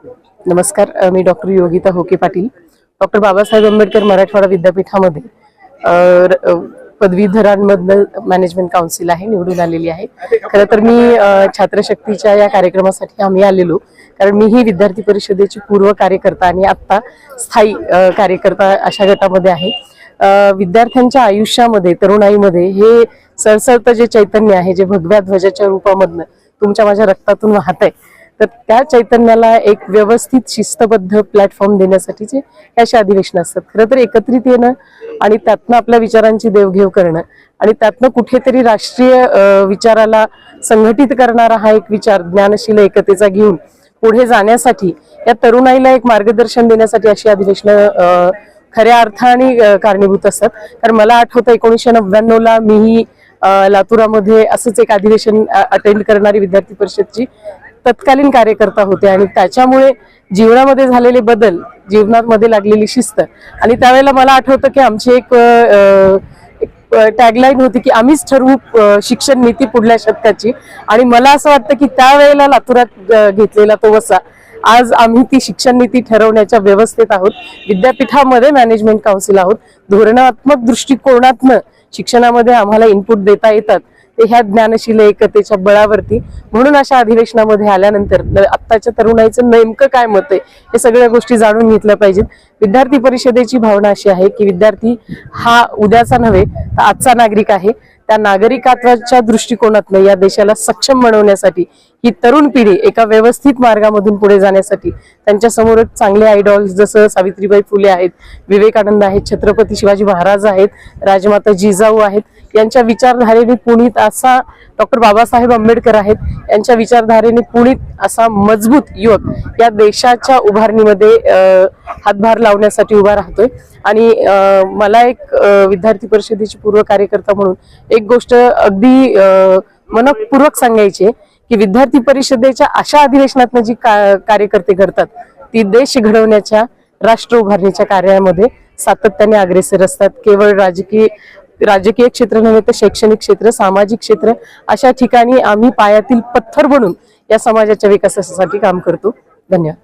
नमस्कार, मी डॉक्टर योगिता होके पाटील, डॉक्टर बाबासाहेब आंबेडकर मराठवाडा विद्यापीठामध्ये पदवीधरांमधलं मॅनेजमेंट काउन्सिल आहे, निवडून आलेली आहे। खरं तर मी छात्रशक्तीच्या या कार्यक्रमासाठी आम्ही आलेलो, कारण मी ही विद्यार्थी परिषदेची पूर्व कार्यकर्ता आणि आता स्थायी कार्यकर्ता अशा गटामध्ये आहे। विद्यार्थ्यांच्या आयुष्यामध्ये, तरुणाईमध्ये हे सरसरतं जे चैतन्य आहे, जे भगव्या ध्वजाच्या रूपामधनं तुमच्या माझ्या रक्तातून वाहत आहे, तर त्या चैतन्याला एक व्यवस्थित शिस्तबद्ध प्लॅटफॉर्म देण्यासाठीचे अशा अधिवेशन असतात। खरं तर एकत्रित येणं आणि त्यातनं आपल्या विचारांची देवघेव करणं आणि त्यातनं कुठेतरी राष्ट्रीय विचाराला संघटित करणारा हा एक विचार ज्ञानशील एकतेचा घेऊन पुढे जाण्यासाठी, या तरुणाईला एक मार्गदर्शन देण्यासाठी अशी अधिवेशनं खऱ्या अर्थाने कारणीभूत असतात। कारण मला आठवतं 1999ला मीही लातूरामध्ये असंच एक अधिवेशन अटेंड करणारी विद्यार्थी परिषदची तत्कालीन कार्यकर्ता होते आणि त्याच्यामुळे जीवनामध्ये झालेले बदल, जीवनामध्ये लागलेली शिस्त, आणि त्यावेळेला मला आठवतं की आमची एक टॅगलाईन होती की आम्हीच ठरवू शिक्षण नीती पुढल्या शतकाची। आणि मला असं वाटतं की त्यावेळेला लातूरात घेतलेला तो वसा आज आम्ही ती शिक्षण नीती ठरवण्याच्या व्यवस्थेत आहोत, विद्यापीठामध्ये मॅनेजमेंट काउन्सिल आहोत। धोरणात्मक दृष्टिकोनातनं शिक्षणामध्ये आम्हाला इनपुट देता येतात ते ह्या ज्ञानशील एकतेच्या बळावरती। म्हणून अशा अधिवेशनामध्ये आल्यानंतर आत्ताच्या तरुणाईचं नेमकं काय मत आहे हे सगळ्या गोष्टी जाणून घेतल्या पाहिजेत। विद्यार्थी परिषदेची भावना अशी आहे की विद्यार्थी हा उद्याचा नव्हे तर आजचा नागरिक आहे। त्या नागरिकत्वाच्या दृष्टिकोनातून या देशाला सक्षम बनवण्यासाठी ही तरुण पिढी एका व्यवस्थित मार्गामधून पुढे जाण्यासाठी त्यांच्या समोर चांगले आयडॉल्स जसं सावित्रीबाई फुले आहेत, विवेकानंद आहेत, छत्रपती शिवाजी महाराज आहेत, राजमाता जिजाऊ आहेत, यांच्या विचारधारेने पुनीत असा डॉक्टर बाबासाहेब आंबेडकर आहेत, यांच्या विचारधारेने पुनीत असा मजबूत युवक या देशाच्या उभारणीमध्ये हातभार लावण्यासाठी उभा राहतोय। आणि मला एक विद्यार्थी परिषदेची पूर्व कार्यकर्ता म्हणून एक गोष्ट अगदी मनपूर्वक सांगायची की विद्यार्थी परिषदेच्या अशा अधिवेशनातनं जी कार्यकर्ते घडतात ती देश घडवण्याच्या, राष्ट्र उभारणीच्या कार्यामध्ये सातत्याने अग्रेसर असतात। केवळ राजकीय क्षेत्र नव्हे तर शैक्षणिक क्षेत्र, सामाजिक क्षेत्र अशा ठिकाणी आम्ही पायातील पत्थर बनून या समाजाच्या विकासासाठी काम करतो। धन्यवाद।